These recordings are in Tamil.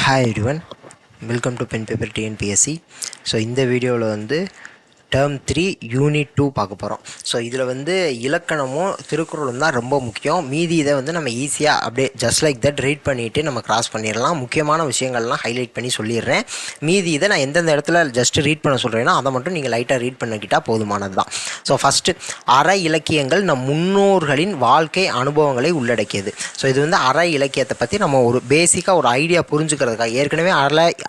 Hi everyone, welcome to Pen Paper TNPSC. So இந்த வீடியோவில் வந்து டேர்ம் 3 யூனிட் 2 பார்க்க போகிறோம். ஸோ இதில் வந்து இலக்கணமும் திருக்குறளும் தான் ரொம்ப முக்கியம். மீதி இதை வந்து நம்ம ஈஸியாக அப்படியே ஜஸ்ட் லைக் தட் ரீட் பண்ணிவிட்டு நம்ம கிராஸ் பண்ணிடலாம். முக்கியமான விஷயங்கள்லாம் ஹைலைட் பண்ணி சொல்லிடுறேன். மீதி இதை நான் எந்தெந்த இடத்துல ஜஸ்ட் ரீட் பண்ண சொல்கிறேன்னா அதை மட்டும் நீங்கள் லைட்டாக ரீட் பண்ணிக்கிட்டால் போதுமானது தான். ஸோ ஃபஸ்ட்டு அற இலக்கியங்கள் நம் முன்னோர்களின் வாழ்க்கை அனுபவங்களை உள்ளடக்கியது. ஸோ இது வந்து அற இலக்கியத்தை பற்றி நம்ம ஒரு பேசிக்காக ஒரு ஐடியா புரிஞ்சுக்கிறதுக்காக ஏற்கனவே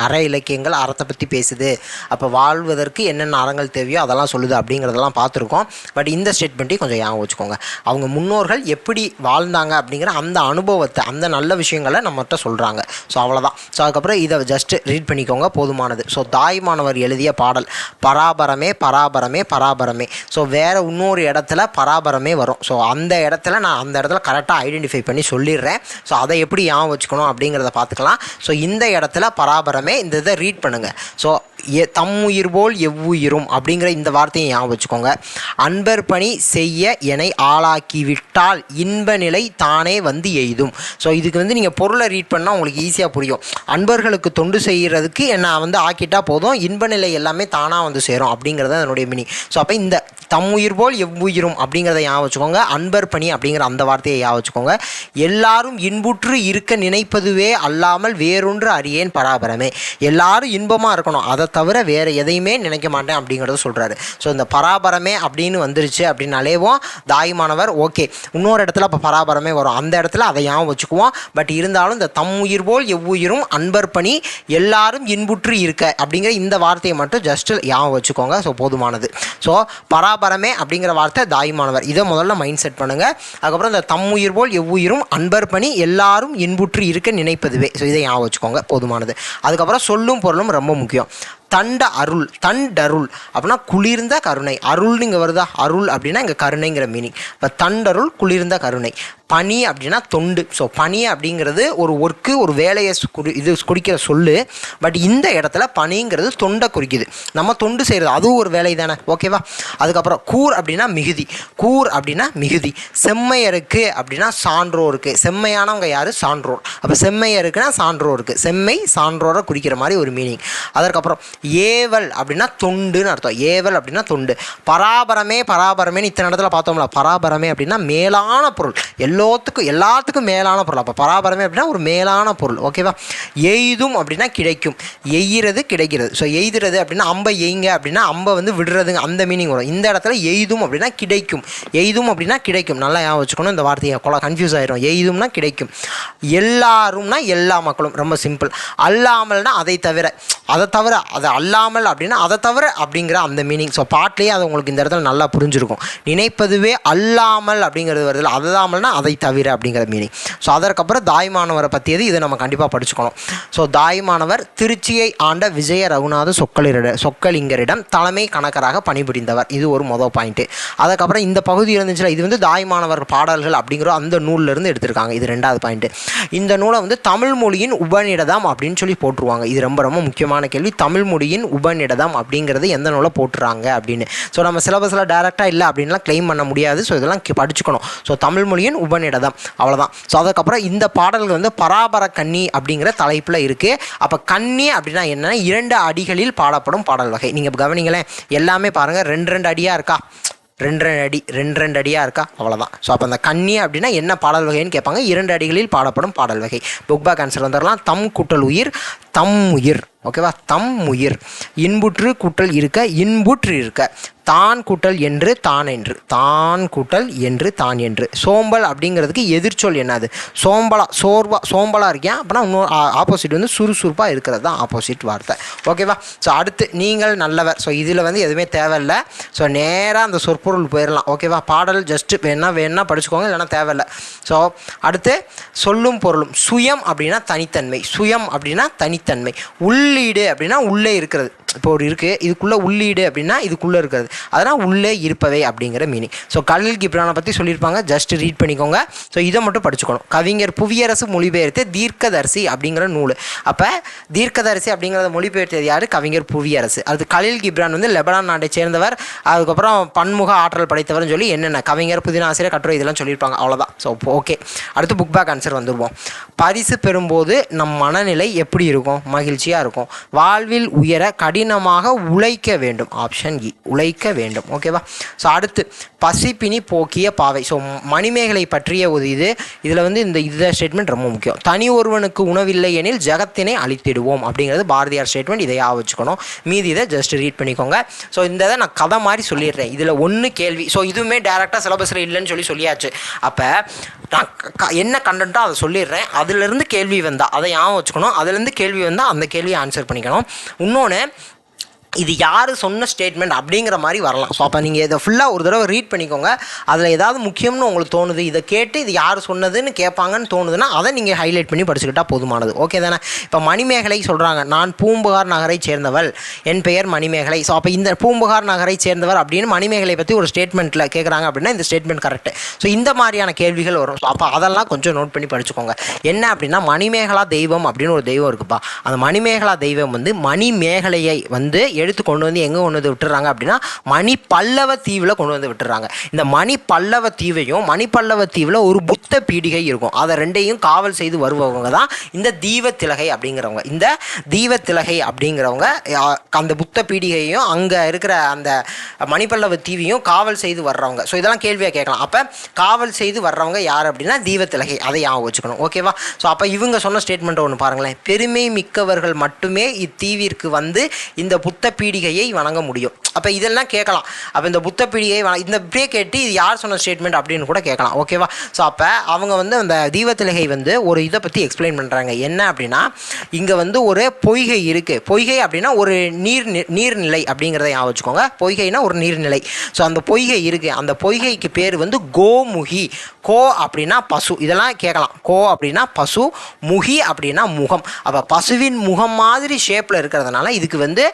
அற இலக்கியங்கள் அறத்தை பற்றி பேசுது. அப்போ வாழ்வதற்கு என்னென்ன அறங்கள் தேவை அதெல்லாம் சொல்லுது அப்படிங்கிறதெல்லாம் பார்த்துருக்கோம். பட் இந்த ஸ்டேட்மெண்ட்டையும் கொஞ்சம் ஞாபகம் வச்சுக்கோங்க. அவங்க முன்னோர்கள் எப்படி வாழ்ந்தாங்க அப்படிங்கிற அந்த அனுபவத்தை அந்த நல்ல விஷயங்களை நம்மகிட்ட சொல்கிறாங்க. ஸோ அவ்வளோதான். ஸோ அதுக்கப்புறம் இதை ஜஸ்ட் ரீட் பண்ணிக்கோங்க, போதுமானது. ஸோ தாய்மானவர் எழுதிய பாடல் பராபரமே பராபரமே பராபரமே. ஸோ வேறு இன்னொரு இடத்துல பராபரமே வரும். ஸோ அந்த இடத்துல நான் அந்த இடத்துல கரெக்டாக ஐடென்டிஃபை பண்ணி சொல்லிடுறேன். ஸோ அதை எப்படி ஞாபகம் வச்சுக்கணும் அப்படிங்கிறத பார்த்துக்கலாம். ஸோ இந்த இடத்துல பராபரமே இந்த இதை ரீட் பண்ணுங்கள். ஸோ தம்முயிர் போல் எவ்வுயிரும் அப்படிங்கிற இந்த வார்த்தையை ஞாபகம் வச்சுக்கோங்க. அன்பர் பணி செய்ய என்னை ஆளாக்கிவிட்டால் இன்ப நிலை தானே வந்து எய்தும். ஸோ இதுக்கு வந்து நீங்கள் பொருளை ரீட் பண்ணால் உங்களுக்கு ஈஸியாக புரியும். அன்பர்களுக்கு தொண்டு செய்கிறதுக்கு என்னை வந்து ஆக்கிட்டால் போதும், இன்ப நிலை எல்லாமே தானாக வந்து சேரும் அப்படிங்கிறது அதனுடைய மீனிங். ஸோ அப்போ இந்த தம்முயிர் போல் எவ்வுயிரும் அப்படிங்கிறத ஞாபகம் வச்சுக்கோங்க. அன்பர் பணி அப்படிங்கிற அந்த வார்த்தையை ஞாபகம் வச்சுக்கோங்க. எல்லாரும் இன்புற்று இருக்க நினைப்பதுவே அல்லாமல் வேறொன்று அறியேன் பராபரமே. எல்லாரும் இன்பமாக இருக்கணும், அதை தவிர வேறு எதையுமே நினைக்க மாட்டேன் அப்படிங்கிறத சொல்கிறாரு. ஸோ இந்த பராபரமே அப்படின்னு வந்துருச்சு அப்படின்னாலேவும் தாய்மானவர் ஓகே. இன்னொரு இடத்துல இப்போ பராபரமே வரும், அந்த இடத்துல அதை ஞாபகம் வச்சுக்குவோம். பட் இருந்தாலும் இந்த தம்முயிர் போல் எவ்வுயிரும் அன்பர் பணி எல்லாரும் இன்புற்று இருக்க அப்படிங்கிற இந்த வார்த்தையை மட்டும் ஜஸ்ட் ஞாபகம் வச்சுக்கோங்க. ஸோ போதுமானது. ஸோ பராபரமே அப்படிங்கிற வார்த்தை தாய்மானவர், இதை முதல்ல மைண்ட் செட் பண்ணுங்கள். அதுக்கப்புறம் இந்த தம்முயிர் போல் எவ்வுயிரும் அன்பர் பணி எல்லாரும் இன்புற்று இருக்க நினைப்பதுவே. ஸோ இதை ஞாபகம் வச்சுக்கோங்க, போதுமானது. அதுக்கப்புறம் சொல்லும் பொருளும் ரொம்ப முக்கியம். தண்ட அருள், தண்டருள் அப்படின்னா குளிர்ந்த கருணை. அருள்னு இங்கே வருதா, அருள் அப்படின்னா இங்கே கருணைங்கிற மீனிங். இப்போ தண்டருள் குளிர்ந்த கருணை. பனி அப்படின்னா தொண்டு. ஸோ பனி அப்படிங்கிறது ஒரு ஒர்க்கு, ஒரு வேலையை இது குறிக்கிற சொல்லு. பட் இந்த இடத்துல பனிங்கிறது தொண்டை குறிக்குது. நம்ம தொண்டு செய்கிறது அதுவும் ஒரு வேலை தானே, ஓகேவா. அதுக்கப்புறம் கூர் அப்படின்னா மிகுதி. கூர் அப்படின்னா மிகுதி. செம்மையருக்கு அப்படின்னா சான்றோருக்கு. செம்மையானவங்க யார், சான்றோர். அப்போ செம்மையருக்குன்னா சான்றோருக்கு. செம்மை சான்றோரை குறிக்கிற மாதிரி ஒரு மீனிங். அதற்கப்புறம் ஏவல் அப்படின்னா தொண்டுன்னு அர்த்தம். ஏவல் அப்படின்னா தொண்டு. பராபரமே பராபரமேன்னு இத்தனை இடத்துல பார்த்தோம்ல. பராபரமே அப்படின்னா மேலான பொருள், எல்லாத்துக்கும் மேலான பொருள். அப்போ பராபரமே அப்படின்னா ஒரு மேலான பொருள், ஓகேவா. எய்தும் அப்படின்னா கிடைக்கும். எய்கிறது கிடைக்கிறது. ஸோ எய்துறது அப்படின்னா அம்பை எய்ங்க அப்படின்னா அம்பை வந்து விடுறதுங்க, அந்த மீனிங் வரும். இந்த இடத்துல எய்தும் அப்படின்னா கிடைக்கும். எய்தும் அப்படின்னா கிடைக்கும். நல்லா ஞாபகம் வச்சுக்கணும். இந்த வார்த்தையை கன்ஃபியூஸ் ஆயிரும். எய்தும்னா கிடைக்கும். எல்லாரும்னா எல்லா மக்களும், ரொம்ப சிம்பிள். அல்லாமல்னா அதை தவிர, அதை தவிர, அதை அல்லாமல் அப்படின்னா அதை தவிர அப்படிங்கிற அந்த மீனிங். ஸோ பாட்லேயே அது உங்களுக்கு இந்த இடத்துல நல்லா புரிஞ்சிருக்கும். நினைப்பதுவே அல்லாமல் அப்படிங்கிறது வருது, அல்லாமல்னா அதை தவிர அப்படிங்கிற மீனிங். ஸோ அதற்கப்புறம் தாய்மானவரை பற்றியது இதை நம்ம கண்டிப்பாக படிச்சுக்கணும். ஸோ தாய்மானவர் திருச்சியை ஆண்ட விஜய ரகுநாத சொக்கலிங்கரிடம் தலைமை கணக்கராக பணிபுரிந்தவர். இது ஒரு மொதல் பாயிண்ட்டு. அதுக்கப்புறம் இந்த பகுதி இருந்துச்சுல, இது வந்து தாய்மானவர் பாடல்கள் அப்படிங்கிற அந்த நூலிலிருந்து எடுத்திருக்காங்க. இது ரெண்டாவது பாயிண்ட்டு. இந்த நூலை வந்து தமிழ் மொழியின் உபநிடதம் அப்படின்னு சொல்லி போட்டுருவாங்க. இது ரொம்ப ரொம்ப முக்கியமான கேள்வி. தமிழ் மொழியின் உபநிடதம் அப்படிங்கிறது எந்த நூலை போட்டுறாங்க அப்படின்னு. ஸோ நம்ம சிலபஸில் டைரெக்டாக இல்லை அப்படின்லாம் கிளைம் பண்ண முடியாது. ஸோ இதெல்லாம் படிச்சுக்கணும். ஸோ தமிழ் மொழியின் உபநிடதம், அவ்வளோதான். ஸோ அதுக்கப்புறம் இந்த பாடல்கள் வந்து பராபர கன்னி அப்படிங்கிற தலைப்பில் இருக்குது. அப்போ கன்னி அப்படின்னா என்னென்னா 2 அடிகளில் பாடப்படும் பாடல் வகை. நீங்கள் கவனிங்களேன், எல்லாமே பாருங்கள் 2 அடியாக இருக்கா, 2 அடியாக இருக்கா, அவ்வளோதான். ஸோ அப்போ அந்த கன்னி அப்படின்னா என்ன பாடல் வகைன்னு கேட்பாங்க. 2 அடிகளில் பாடப்படும் பாடல் வகை. புக் பேக் ஆன்சர் வந்துடலாம். தம் கூட்டல் உயிர், தம் உயிர், ஓகேவா. தம் உயிர். இன்புற்று கூட்டல் இருக்க, இன்புற்று இருக்க. தான் கூட்டல் என்று, தான் என்று. தான் கூட்டல் என்று, தான் என்று. சோம்பல் அப்படிங்கிறதுக்கு எதிர்ச்சொல் என்னது, சோம்பலா. சோம்பலாக இருக்கேன் அப்படின்னா இன்னொரு ஆப்போசிட் வந்து சுறுசுறுப்பாக இருக்கிறது தான் ஆப்போசிட் வார்த்தை, ஓகேவா. ஸோ அடுத்து நீங்கள் நல்லவர். ஸோ இதில் வந்து எதுவுமே தேவையில்லை. ஸோ நேராக அந்த சொற்பொருள் போயிடலாம், ஓகேவா. பாடல் ஜஸ்ட்டு வேணா படிச்சுக்கோங்க, இல்லைன்னா தேவையில்லை. ஸோ அடுத்து சொல்லும் பொருளும். சுயம் அப்படின்னா தனித்தன்மை. சுயம் அப்படின்னா தனித்தன்மை. உள்ளீடு அப்படின்னா உள்ளே இருக்கிறது. இப்போ ஒரு இருக்குது, இதுக்குள்ளே உள்ளீடு அப்படின்னா இதுக்குள்ளே இருக்கிறது, அதனால் உள்ளே இருப்பவை அப்படிங்கிற மீனிங். ஸோ கலில் கிப்ரானை பற்றி சொல்லியிருப்பாங்க, ஜஸ்ட் ரீட் பண்ணிக்கோங்க. ஸோ இதை மட்டும் படிச்சுக்கணும். கவிஞர் புவியரசு மொழிபெயர்த்து தீர்க்கதரிசி அப்படிங்கிற நூல். அப்போ தீர்க்கதரிசி அப்படிங்கிறத மொழிபெயர்த்தது யார்? கவிஞர் புவியரசு. அது கலில் கிப்ரான் வந்து லெபனான் நாட்டை சேர்ந்தவர். அதுக்கப்புறம் பன்முக ஆற்றல் படைத்தவர்னு சொல்லி என்னென்ன கவிஞர், புதினாசிரியர், கட்டுரை இதெல்லாம் சொல்லியிருப்பாங்க. அவ்வளோதான். ஸோ ஓகே, அடுத்து புக் பேக் ஆன்சர் வந்துடுவோம். பரிசு பெறும்போது நம் மனநிலை எப்படி இருக்கும்? மகிழ்ச்சியாக இருக்கும். வாழ்வில் உயர கடினமாக உழைக்க வேண்டும். ஆப்ஷன் இ, உழைக்க வேண்டும். ஓகேவா? ஸோ அடுத்து பசிப்பினி போக்கிய பாவை. ஸோ மணிமேகலை பற்றிய ஒரு இதில் வந்து இந்த ஸ்டேட்மெண்ட் ரொம்ப முக்கியம். தனி ஒருவனுக்கு உணவில்லை எனில் ஜகத்தினை அழித்திடுவோம் அப்படிங்கிறது பாரதியார் ஸ்டேட்மெண்ட். இதை வச்சுக்கணும். மீதி இதை ஜஸ்ட் ரீட் பண்ணிக்கோங்க. ஸோ இந்த இதை நான் கதை மாதிரி சொல்லிடுறேன். இதில் ஒன்று கேள்வி. ஸோ இதுவுமே டேரெக்டாக சிலபஸில் இல்லைன்னு சொல்லியாச்சு. அப்போ நான் என்ன கண்டென்ட்டோ அதை சொல்லிடுறேன். அதுலேருந்து கேள்வி வந்தால் அதை வச்சுக்கணும். அதுலேருந்து கேள்வி வந்தால் அந்த கேள்வியை ஆன்சர் பண்ணிக்கணும். இன்னொன்று, இது யார் சொன்ன ஸ்டேட்மெண்ட் அப்படிங்கிற மாதிரி வரலாம். ஸோ அப்போ நீங்கள் இதை ஃபுல்லாக ஒரு தடவை ரீட் பண்ணிக்கோங்க. அதில் ஏதாவது முக்கியம்னு உங்களுக்கு தோணுது, இதை கேட்டு இது யார் சொன்னதுன்னு கேட்பாங்கன்னு தோணுதுன்னா அதை நீங்கள் ஹைலைட் பண்ணி படிச்சுக்கிட்டால் போதுமானது. ஓகே தானே? இப்போ மணிமேகலை சொல்கிறாங்க, நான் பூம்புகார் நகரை சேர்ந்தவள், என் பெயர் மணிமேகலை. ஸோ அப்போ இந்த பூம்புகார் நகரை சேர்ந்தவர் அப்படின்னு மணிமேகலை பற்றி ஒரு ஸ்டேட்மெண்ட்டில் கேட்குறாங்க அப்படின்னா இந்த ஸ்டேட்மெண்ட் கரெக்டு. ஸோ இந்த மாதிரியான கேள்விகள் வரும். ஸோ அப்போ அதெல்லாம் கொஞ்சம் நோட் பண்ணி படிச்சுக்கோங்க. என்ன அப்படின்னா மணிமேகலா தெய்வம் அப்படின்னு ஒரு தெய்வம் இருக்குப்பா. அந்த மணிமேகலா தெய்வம் வந்து மணிமேகலையை வந்து எடுத்து கொண்டு வந்து எங்கே கொண்டு வந்து விட்டுறாங்க அப்படின்னா மணி பல்லவ தீவில் கொண்டு வந்து விட்டுறாங்க. இந்த மணி பல்லவ தீவையும் மணி பல்லவ தீவில் ஒரு புத்த பீடிகை இருக்கும். அதை ரெண்டையும் காவல் செய்து வருபவங்க தான் இந்த தீவத்திலகை அப்படிங்கிறவங்க. இந்த தீவத்திலகை அப்படிங்கிறவங்க அந்த புத்த பீடிகையும் அங்கே இருக்கிற அந்த மணிப்பல்லவ தீவையும் காவல் செய்து வர்றவங்க. ஸோ இதெல்லாம் கேள்வியாக கேட்கலாம். அப்போ காவல் செய்து வர்றவங்க யார் அப்படின்னா தீவத்திலகை. அதை வச்சுக்கணும். ஓகேவா? ஸோ அப்போ இவங்க சொன்ன ஸ்டேட்மெண்ட் ஒன்று பாருங்களேன். பெருமை மிக்கவர்கள் மட்டுமே இத்தீவிற்கு வந்து இந்த புத்த பீடிகையை வணங்க முடியும். அப்போ இதெல்லாம் கேட்கலாம். அப்போ இந்த புத்த பீடிகையை இந்த இப்படியே கேட்டு இது யார் சொன்ன ஸ்டேட்மெண்ட் அப்படின்னு கூட கேட்கலாம். ஓகேவா? ஸோ அப்போ அவங்க வந்து அந்த தீவத்திலகை வந்து ஒரு இதை பற்றி எக்ஸ்பிளைன் பண்ணுறாங்க. என்ன அப்படின்னா இங்கே வந்து ஒரு பொய்கை இருக்குது. பொய்கை அப்படின்னா ஒரு நீர்நிலை அப்படிங்கிறத வச்சுக்கோங்க. பொய்கைனா ஒரு நீர்நிலை. ஸோ அந்த பொய்கை இருக்குது. அந்த பொய்கைக்கு பேர் வந்து கோமுகி. கோ அப்படின்னா பசு. இதெல்லாம் கேட்கலாம். கோ அப்படின்னா பசு, முகி அப்படின்னா முகம். அப்போ பசுவின் முகம் மாதிரி ஷேப்பில் இருக்கிறதுனால இதுக்கு வந்து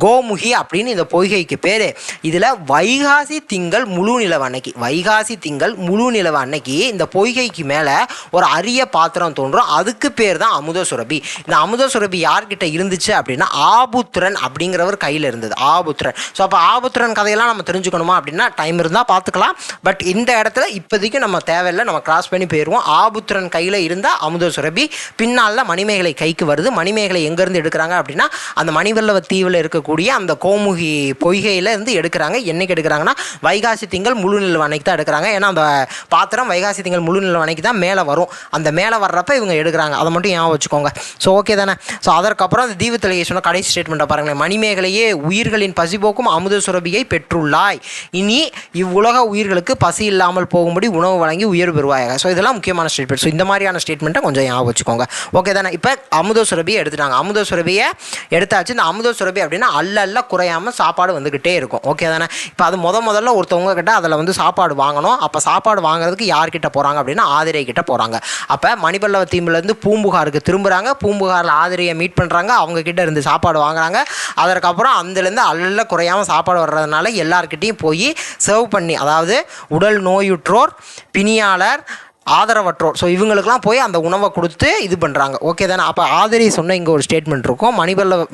கோமுகி அப்படின்னு இந்த பொய்கைக்கு பேர். இதில் வைகாசி திங்கள் முழு நிலவு அன்னைக்கு, வைகாசி திங்கள் முழு நிலவு அன்னைக்கு இந்த பொய்கைக்கு மேலே ஒரு அரிய பாத்திரம் தோன்றும். அதுக்கு பேர் தான் அமுத சுரபி. இந்த அமுத சுரபி யார்கிட்ட இருந்துச்சு அப்படின்னா ஆபுத்திரன் அப்படிங்கிறவர் கையில் இருந்தது. ஆபுத்திரன். ஸோ அப்போ ஆபுத்திரன் கதையெல்லாம் நம்ம தெரிஞ்சுக்கணுமா அப்படின்னா டைம் இருந்தால் பார்த்துக்கலாம். பட் இந்த இடத்துல இப்போதைக்கு நம்ம தேவையில்லை, நம்ம கிராஸ் பண்ணி போயிடுவோம். ஆபுத்திரன் கையில் இருந்தால் அமுத சுரபி, பின்னால் மணிமேகலை கைக்கு வருது. மணிமேகலை எங்கேருந்து எடுக்கிறாங்க அப்படின்னா அந்த மணிவல்லவ தீவில் இருக்கக்கூடிய அந்த கோமுகி பொய்கையில் இருந்து எடுக்கிறாங்க. என்னைக்கு எடுக்கிறாங்கன்னா வைகாசி திங்கள் முழு நிலவு அன்னைக்கு தான் எடுக்கிறாங்க. ஏன்னா அந்த பாத்திரம் வைகாசி திங்கள் முழு நிலவு அன்னைக்கு தான் மேலே வரும். அந்த மேலே வர்றப்ப இவங்க எடுக்கிறாங்க. அதை மட்டும் வச்சுக்கோங்க. ஸோ ஓகே தானே? ஸோ அதற்கப்புறம் அந்த தீவத்திலகை சொன்ன கடைசி ஸ்டேட்மெண்ட்டை பாருங்களேன். மணிமேகலையே உயிர்களின் பசிபோக்கும் அமுத சுரபியை பெற்றுள்ளாய். இனி இவ்வுலக உயிர்களுக்கு பசி இல்லாமல் போகும்படி உணவு வழங்கி உயர் பெறுவாயாக. ஸோ இதெல்லாம் முக்கியமான ஸ்டேட்மெண்ட். ஸோ இந்த மாதிரியான ஸ்டேட்மெண்ட்டை கொஞ்சம் வச்சுக்கோங்க. ஓகே தானே? இப்போ அமுத சுரபியை எடுத்துட்டாங்க. அமுத சுரபியை எடுத்தாச்சு. இந்த அமுத சுரபி அப்படின்னா அல்ல குறையாமல் சாப்பாடு வந்துக்கிட்டே இருக்கும். ஓகே தானே? இப்போ அது முதல்ல ஒருத்தவங்க கிட்ட அதில் வந்து சாப்பாடு வாங்கணும். அப்போ சாப்பாடு வாங்குறதுக்கு யார்கிட்ட போகிறாங்க அப்படின்னா ஆதிரை கிட்ட போகிறாங்க. அப்போ மணிப்பல்லவ தீவுலேருந்து பூம்புகாருக்கு திரும்புகிறாங்க. பூம்புகாரில் ஆதிரையை மீட் பண்ணுறாங்க. அவங்க கிட்ட இருந்து சாப்பாடு வாங்குறாங்க. அதற்கப்புறம் அதுலேருந்து அல்ல குறையாமல் சாப்பாடு வர்றதுனால எல்லார்கிட்டையும் போய் சர்வ் பண்ணி, அதாவது உடல் நோயுற்றோர், பிணியாளர், ஆதரவற்றோர், ஸோ இவங்களுக்குலாம் போய் அந்த உணவை கொடுத்து இது பண்ணுறாங்க. ஓகே தானே? அப்போ ஆதிரை சொன்ன இங்கே ஒரு ஸ்டேட்மெண்ட் இருக்கும்,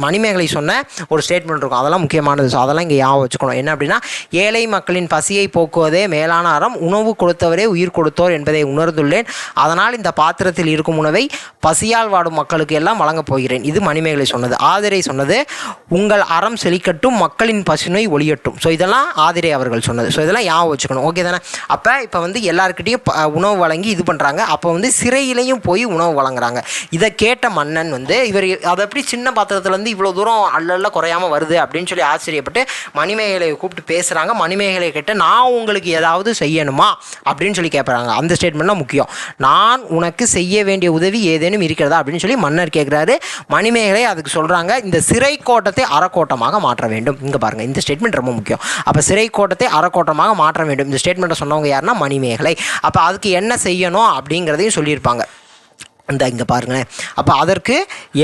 மணிமேகலை சொன்ன ஒரு ஸ்டேட்மெண்ட் இருக்கும். அதெல்லாம் முக்கியமானது. ஸோ அதெல்லாம் இங்கே வச்சுக்கணும். என்ன அப்படின்னா ஏழை மக்களின் பசியை போக்குவதே மேலான அறம், உணவு கொடுத்தவரே உயிர் கொடுத்தோர் என்பதை உணர்ந்துள்ளேன். அதனால் இந்த பாத்திரத்தில் இருக்கும் உணவை பசியால் வாடும் மக்களுக்கு எல்லாம் வழங்கப் போகிறேன். இது மணிமேகலை சொன்னது. ஆதிரை சொன்னது உங்கள் அறம் செழிக்கட்டும், மக்களின் பசுநோய் ஒழியட்டும். ஸோ இதெல்லாம் ஆதிரை அவர்கள் சொன்னது. ஸோ இதெல்லாம் வச்சுக்கணும். ஓகே தானே? அப்போ இப்போ வந்து எல்லாருக்கிட்டையும் உணவு வழங்கி இது பண்ணுறாங்க. அப்போ வந்து சிறையிலையும் போய் உணவு வழங்குறாங்க. இதை கேட்ட மன்னன் வந்து இவர் அதை எப்படி சின்ன பாத்திரத்துலேருந்து இவ்வளோ தூரம் அல்ல குறையாமல் வருது அப்படின்னு சொல்லி ஆச்சரியப்பட்டு மணிமேகலையை கூப்பிட்டு பேசுகிறாங்க. மணிமேகலை கிட்ட நான் உங்களுக்கு ஏதாவது செய்யணுமா அப்படின்னு சொல்லி கேட்குறாங்க. அந்த ஸ்டேட்மெண்ட்லாம் முக்கியம். நான் உனக்கு செய்ய வேண்டிய உதவி ஏதேனும் இருக்கிறதா அப்படின்னு சொல்லி மன்னர் கேட்குறாரு. மணிமேகலை அதுக்கு சொல்கிறாங்க, இந்த சிறை கோட்டத்தை அறக்கோட்டமாக மாற்ற வேண்டும். இங்கே பாருங்கள், இந்த ஸ்டேட்மெண்ட் ரொம்ப முக்கியம். அப்போ சிறை கோட்டத்தை அறக்கோட்டமாக மாற்ற வேண்டும். இந்த ஸ்டேட்மெண்ட்டை சொன்னவங்க யாருன்னா மணிமேகலை. அப்போ அதுக்கு என்ன செய்யணும் அப்படிங்கிறதையும் சொல்லியிருப்பாங்க. இங்கே பாருங்களேன். அப்போ அதற்கு